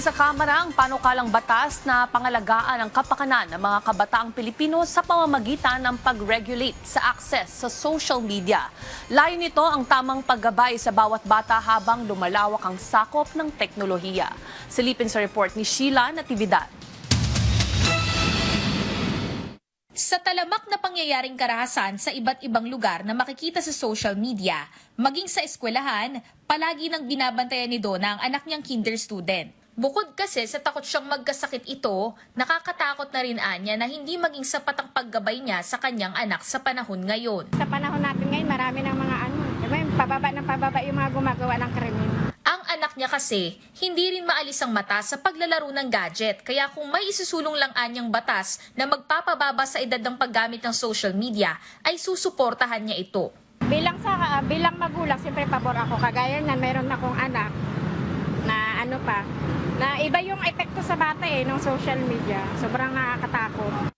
Hearing sa Kamara ang panukalang batas na pangalagaan ang kapakanan ng mga kabataang Pilipino sa pamamagitan ng pag-regulate sa access sa social media. Layo nito ang tamang paggabay sa bawat bata habang lumalawak ang sakop ng teknolohiya. Silipin sa report ni Sheila Natividad. Sa talamak na pangyayaring karahasan sa iba't ibang lugar na makikita sa social media, maging sa eskwelahan, palagi nang binabantayan ni Donna ang anak niyang kinder student. Bukod kasi sa takot siyang magkasakit ito, nakakatakot na rin anya na hindi maging sapat ang paggabay niya sa kanyang anak sa panahon ngayon. Sa panahon natin ngayon, marami ng mga pababa yung mga gumagawa ng krimen. Ang anak niya kasi, hindi rin maalis ang mata sa paglalaro ng gadget. Kaya kung may isusulong lang anyang batas na magpapababa sa edad ng paggamit ng social media, ay susuportahan niya ito. Bilang magulang, siyempre pabor ako. Kagaya niyan, meron akong anak na na iba yung epekto sa bata ng social media. Sobrang nakakatakot.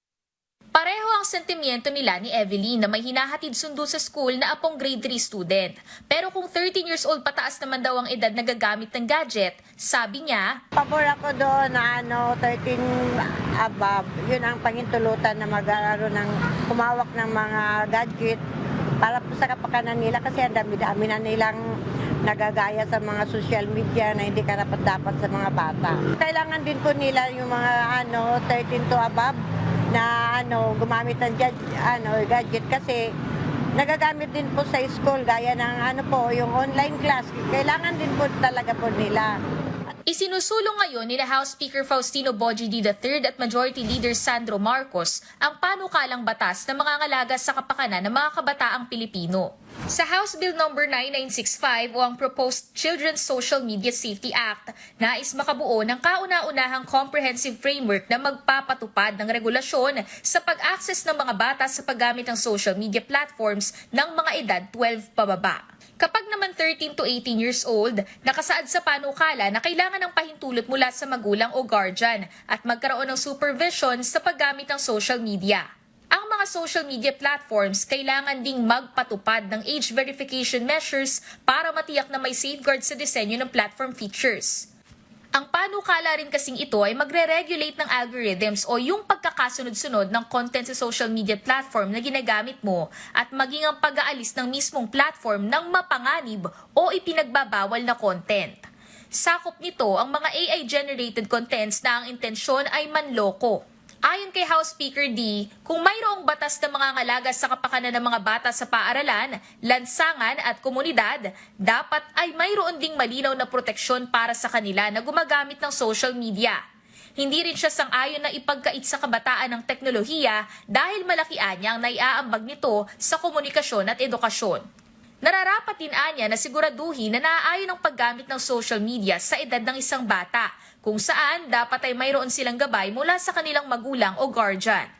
Pareho ang sentimiento nila ni Evelyn na may hinahatid sundo sa school na apong grade 3 student. Pero kung 13 years old pataas naman daw ang edad na gagamit ng gadget, sabi niya, pabor ako doon na 13 above. Yun ang pangintulutan na mag-aaral ng kumawak ng mga gadget para po sa kapakanan nila kasi ang dami-dami na nilang nagagaya sa mga social media na hindi karapat-dapat sa mga bata. Kailangan din po nila yung mga 13 to above na gumamit ng gadget kasi nagagamit din po sa school gaya ng yung online class. Kailangan din po talaga po nila. Isinusulong ngayon ni House Speaker Faustino Bojidy III at Majority Leader Sandro Marcos ang panukalang batas na mangangalaga sa kapakanan ng mga kabataang Pilipino. Sa House Bill No. 9965 o ang Proposed Children's Social Media Safety Act, nais makabuo ng kauna-unahang comprehensive framework na magpapatupad ng regulasyon sa pag-access ng mga bata sa paggamit ng social media platforms ng mga edad 12 pababa. Kapag naman 13 to 18 years old, nakasaad sa panukala na kailangan ng pahintulot mula sa magulang o guardian at magkaroon ng supervision sa paggamit ng social media. Ang mga social media platforms kailangan ding magpatupad ng age verification measures para matiyak na may safeguard sa disenyo ng platform features. Ang panukala rin kasing ito ay magre-regulate ng algorithms o yung pagkakasunod-sunod ng content sa social media platform na ginagamit mo at maging ang pag-aalis ng mismong platform ng mapanganib o ipinagbabawal na content. Sakop nito ang mga AI-generated contents na ang intensyon ay manloko. Ayon kay House Speaker D, kung mayroong batas na mangangalaga sa kapakanan ng mga bata sa paaralan, lansangan at komunidad, dapat ay mayroon ding malinaw na proteksyon para sa kanila na gumagamit ng social media. Hindi rin siya sang-ayon na ipagkait sa kabataan ng teknolohiya dahil malaki anya ang naiaambag nito sa komunikasyon at edukasyon. Nararapat din anya na siguraduhin na naaayon ang paggamit ng social media sa edad ng isang bata, kung saan dapat ay mayroon silang gabay mula sa kanilang magulang o guardian.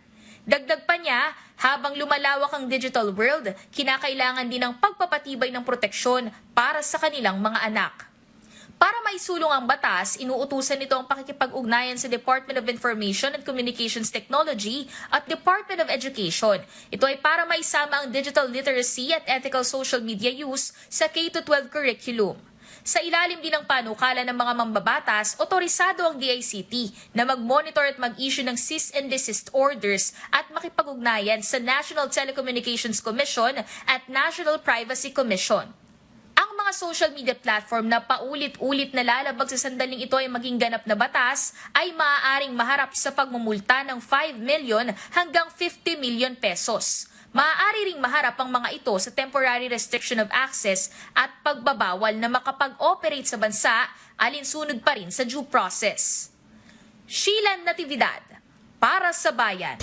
Dagdag pa niya, habang lumalawak ang digital world, kinakailangan din ng pagpapatibay ng proteksyon para sa kanilang mga anak. Para maisulong ang batas, inuutusan nito ang pakikipag-ugnayan sa Department of Information and Communications Technology at Department of Education. Ito ay para maisama ang digital literacy at ethical social media use sa K-12 curriculum. Sa ilalim din ng panukala ng mga mambabatas, otorisado ang DICT na mag-monitor at mag-issue ng cease and desist orders at makipag-ugnayan sa National Telecommunications Commission at National Privacy Commission. Ang mga social media platform na paulit-ulit na lalabag sa sandaling ito ay maging ganap na batas ay maaaring maharap sa pagmumulta ng 5 million hanggang 50 million pesos. Maaari ring maharap ang mga ito sa temporary restriction of access at pagbabawal na makapag-operate sa bansa alinsunod pa rin sa due process. Sheila Natividad, para sa Bayan.